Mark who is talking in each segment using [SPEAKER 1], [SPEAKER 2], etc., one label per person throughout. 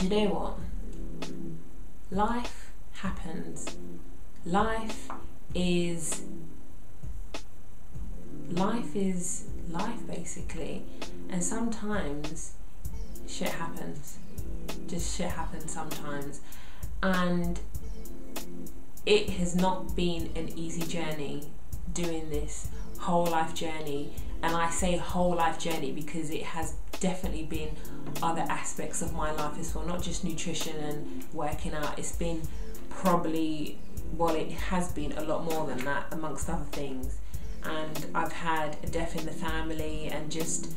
[SPEAKER 1] Do you know what? Life happens. Life is life basically, and sometimes shit happens. Just shit happens sometimes, and it has not been an easy journey doing this whole life journey. And I say whole life journey because it has definitely been other aspects of my life as well, not just nutrition and working out. It's been probably, well, it has been a lot more than that amongst other things. And I've had a death in the family and just,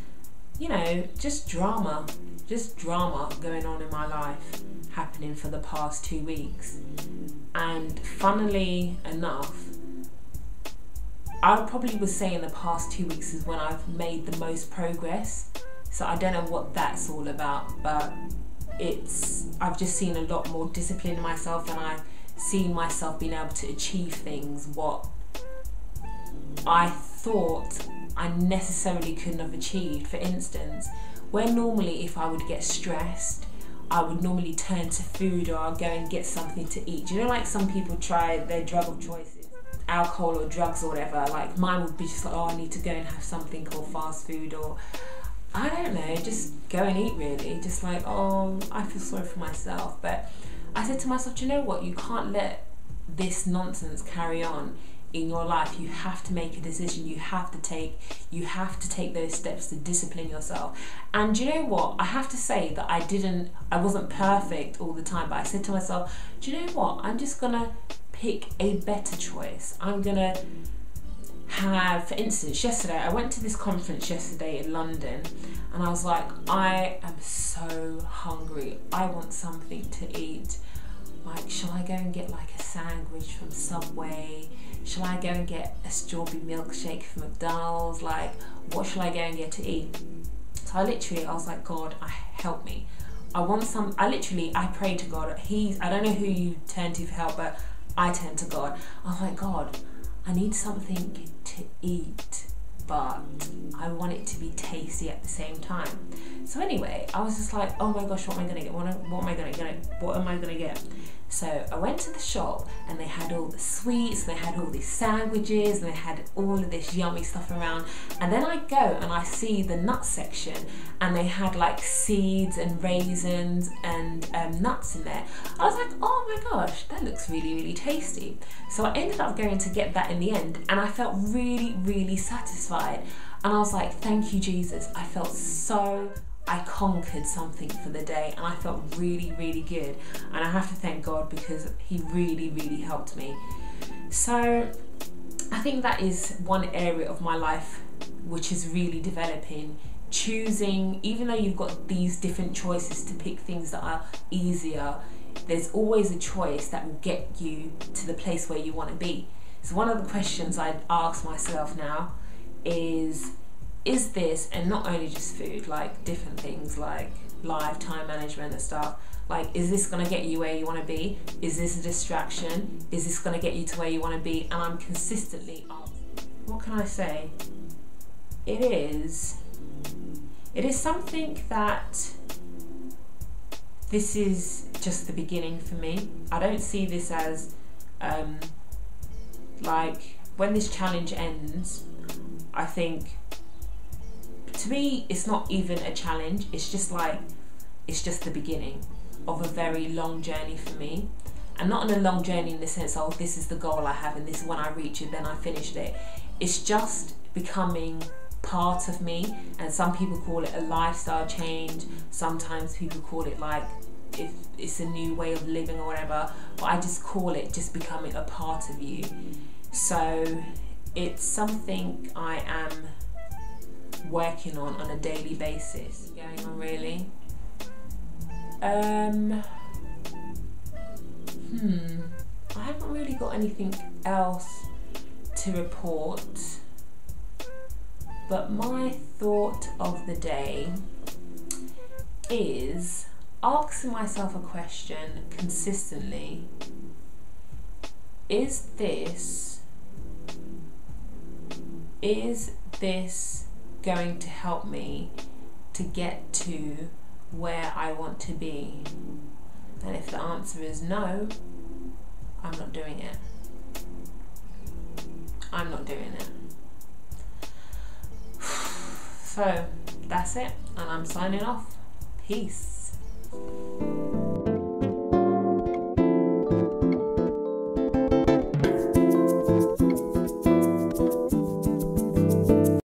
[SPEAKER 1] you know, just drama going on in my life happening for the past 2 weeks. And funnily enough, I probably would say in the past 2 weeks is when I've made the most progress. So I don't know what that's all about, but I've just seen a lot more discipline in myself, and I've seen myself being able to achieve things what I thought I necessarily couldn't have achieved. For instance, where normally if I would get stressed, I would normally turn to food, or I'll go and get something to eat. You know, like some people try their drug of choices, alcohol or drugs or whatever. Like mine would be just like, oh, I need to go and have something called fast food, or I don't know, just go and eat really. Just like, oh, I feel sorry for myself. But I said to myself, do you know what? You can't let this nonsense carry on in your life. You have to make a decision. You have to take those steps to discipline yourself. And do you know what? I have to say that I wasn't perfect all the time, but I said to myself, do you know what? I'm just gonna pick a better choice. I'm gonna have, for instance, yesterday, I went to this conference yesterday in London, and I was like, I am so hungry. I want something to eat. Like, shall I go and get like a sandwich from Subway? Shall I go and get a strawberry milkshake from McDonald's? Like, what shall I go and get to eat? So I was like, God, help me. I pray to God. I don't know who you turn to for help, but I turn to God. I was like, God, I need something to eat, but I want it to be tasty at the same time. So anyway, I was just like, oh my gosh, what am I gonna get? What am I gonna get? So I went to the shop, and they had all the sweets, and they had all these sandwiches, and they had all of this yummy stuff around. And then I go and I see the nut section, and they had like seeds and raisins and nuts in there. I was like, oh my gosh, that looks really, really tasty. So I ended up going to get that in the end, and I felt really, really satisfied. And I was like, thank you, Jesus. I conquered something for the day, and I felt really, really good. And I have to thank God because He really, really helped me. So I think that is one area of my life which is really developing. Choosing, even though you've got these different choices to pick things that are easier, there's always a choice that will get you to the place where you want to be. So one of the questions I ask myself now is this, and not only just food, like different things like life, time management and stuff, like, is this going to get you where you want to be? Is this a distraction? Is this going to get you to where you want to be? And I'm consistently asking. What can I say? It is something that this is just the beginning for me. I don't see this as like when this challenge ends, I think, to me, it's not even a challenge. It's just the beginning of a very long journey for me. And not in a long journey in the sense of, this is the goal I have and this is when I reach it, then I finished it. It's just becoming part of me. And some people call it a lifestyle change. Sometimes people call it like, if it's a new way of living or whatever. But I just call it just becoming a part of you. So it's something I am working on a daily basis. Going on really. I haven't really got anything else to report, but my thought of the day is asking myself a question consistently. Is this going to help me to get to where I want to be? And if the answer is no, I'm not doing it. I'm not doing it. So that's it, and I'm signing off. Peace.